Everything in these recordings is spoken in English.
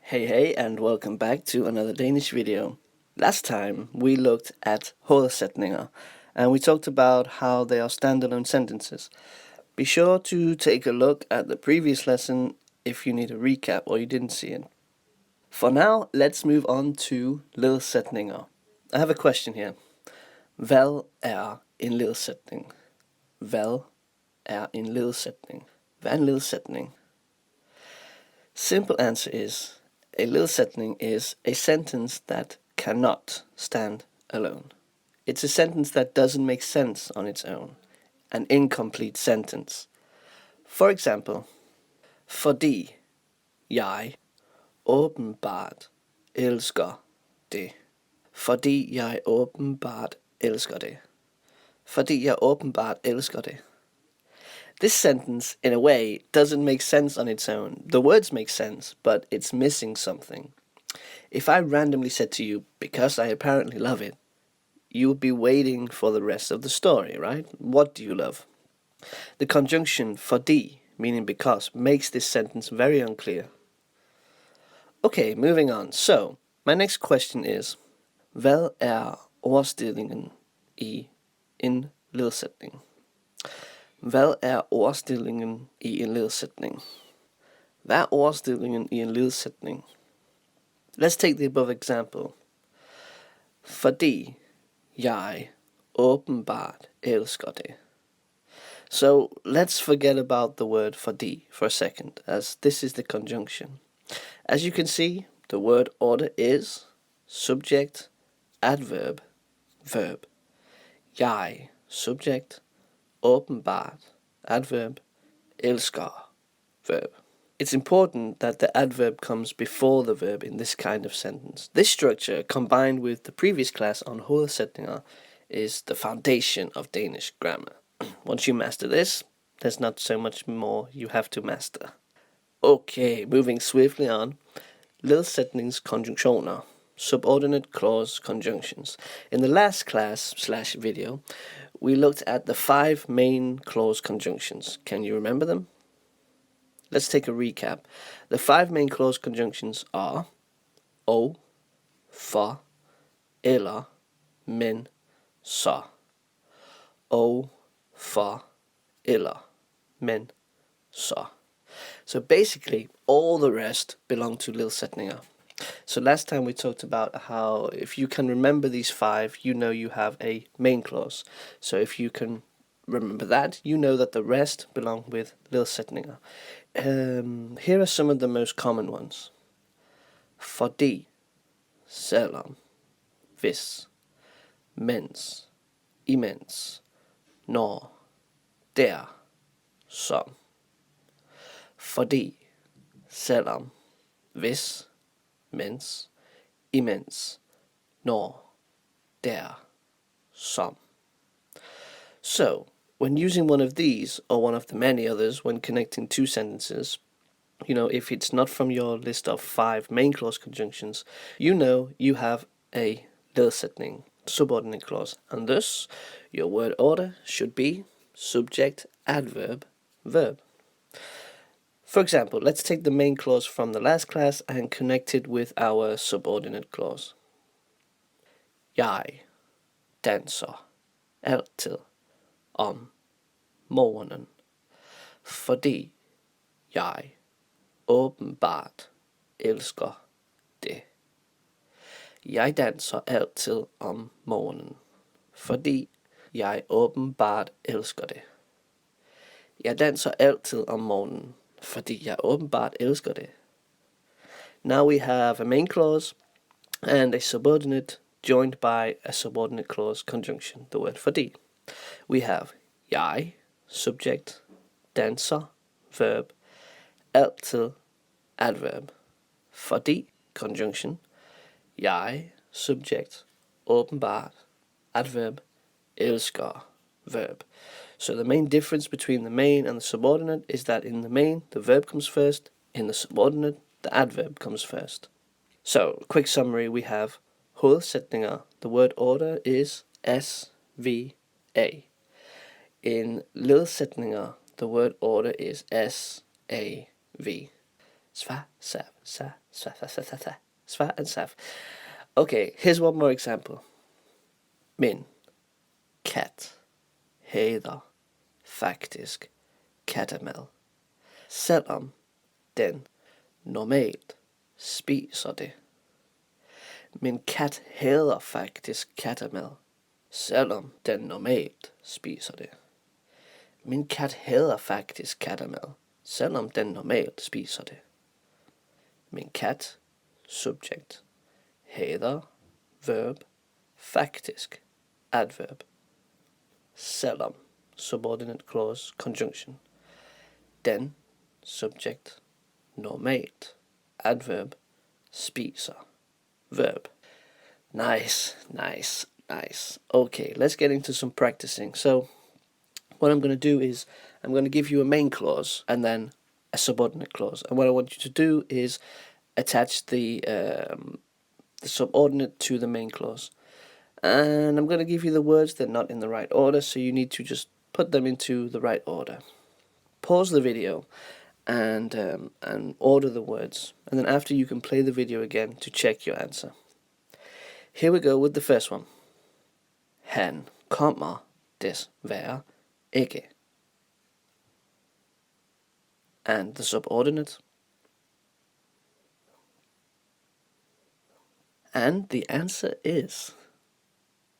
Hey and welcome back to another Danish video. Last time we looked at Ledsætninger and we talked about how they are standalone sentences. Be sure to take a look at the previous lesson if you need a recap or you didn't see it. For now, let's move on to ledsætninger. I have a question here. Hvad en ledsætning? Hvad en ledsætning? Hvad en ledsætning? Simple answer is, a ledsætning is a sentence that cannot stand alone. It's a sentence that doesn't make sense on its own. An incomplete sentence. For example, fordi jeg åbenbart elsker det. Fordi jeg åbenbart elsker det. Fordi jeg åbenbart elsker det. This sentence, in a way, doesn't make sense on its own. The words make sense, but it's missing something. If I randomly said to you, because I apparently love it, you would be waiting for the rest of the story, right? What do you love? The conjunction fordi, meaning because, makes this sentence very unclear. Okay, moving on. So, my next question is, hvad ordstillingen i en ledsætning? Hvad ordstillingen i en ledsætning? Hvad ordstillingen i en ledsætning? Let's take the above example. Fordi jeg åbenbart elsker det. So let's forget about the word fordi for a second, as this is the conjunction. As you can see, the word order is subject, adverb, verb. Jeg, subject, åbenbart, adverb, elsker, verb. It's important that the adverb comes before the verb in this kind of sentence. This structure, combined with the previous class on ledsætninger, is the foundation of Danish grammar. Once you master this, there's not so much more you have to master. Okay, moving swiftly on. Ledsætningskonjunktioner. Subordinate clause conjunctions. In the last class/video, we looked at the 5 main clause conjunctions. Can you remember them? Let's take a recap. The 5 main clause conjunctions are og, for, eller, men, så. Og, for, eller, men, så. So basically, all the rest belong to ledsætninger. So last time we talked about how if you can remember these 5, you know you have a main clause. So if you can remember that, you know that the rest belong with ledsætninger. Here are some of the most common ones. Fordi, selvom, hvis, mens, imens, når, der, som. Fordi, selvom, hvis, mens, imens, når, der, som. So, when using one of these, or one of the many others, when connecting 2 sentences, you know, if it's not from your list of 5 main clause conjunctions, you know you have a ledsætning, subordinate clause, and thus your word order should be subject, adverb, verb. For example, let's take the main clause from the last class and connect it with our subordinate clause. Jeg danser altid om morgenen, fordi jeg åbenbart elsker det. Jeg danser altid om morgenen, fordi jeg åbenbart elsker det. Jeg danser altid om morgenen, fordi jeg åbenbart elsker det. Now we have a main clause and a subordinate joined by a subordinate clause conjunction, the word fordi. We have jeg, subject, danser, verb, altid, adverb. Fordi, conjunction, jeg, subject, åbenbart, adverb, elsker, verb. So the main difference between the main and the subordinate is that in the main, the verb comes first, in the subordinate, the adverb comes first. So, quick summary, we have ledsætninger, the word order is S-V-A. In ledsætninger, the word order is S-A-V. Sva, sav, sa, sva, sa, sa, sa, sa. Sva and sav. Okay, here's one more example. Min kat hader faktisk katamad, selvom den normalt spiser det. Min kat hader faktisk katamad, selvom den normalt spiser det. Min kat hader faktisk katamad, selvom den normalt spiser det. Min kat, subject, hader, verb, faktisk, adverb. Selvom, subordinate clause, conjunction. Den, subject, normalt, adverb, spiser, verb. Nice. Okay, let's get into some practicing. So, what I'm going to do is, I'm going to give you a main clause and then a subordinate clause. And what I want you to do is attach the subordinate to the main clause. And I'm going to give you the words, they're not in the right order, so you need to just put them into the right order. Pause the video and order the words. And then after you can play the video again to check your answer. Here we go with the first one. Han kommer desværre ikke. And the subordinate. And the answer is,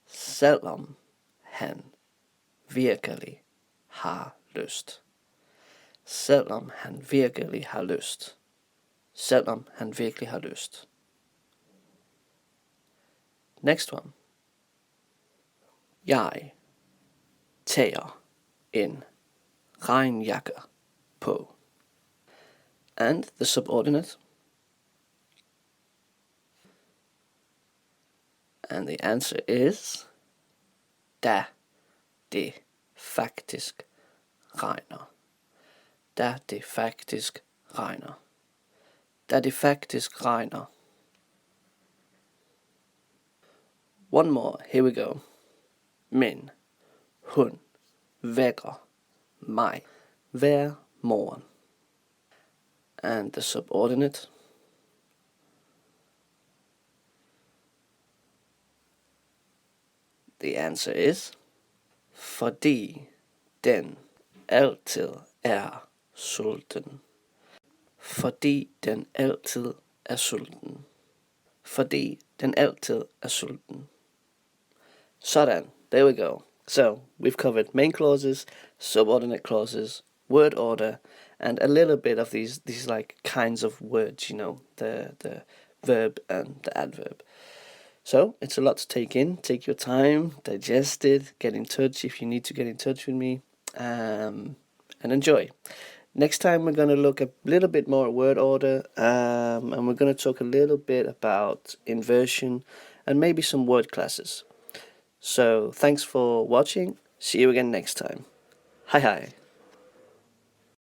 selvom han virkelig har lyst. Selvom han virkelig har lyst. Selvom han virkelig har lyst. Next one. Jeg tager en regnjakke på. And the subordinate. And the answer is, da det faktisk regner. Da det faktisk regner. Da det faktisk regner. One more, here we go. Men hun vækker mig hver morgen. And the subordinate. The answer is, fordi den altid er sulten. Fordi den altid er sulten. Fordi den altid er sulten. Sådan, there we go. So, we've covered main clauses, subordinate clauses, word order, and a little bit of these like kinds of words, you know, the verb and the adverb. So, it's a lot to take in. Take your time, digest it, get in touch if you need to get in touch with me, and enjoy. Next time we're going to look a little bit more at word order, and we're going to talk a little bit about inversion and maybe some word classes. So, thanks for watching. See you again next time. Hi.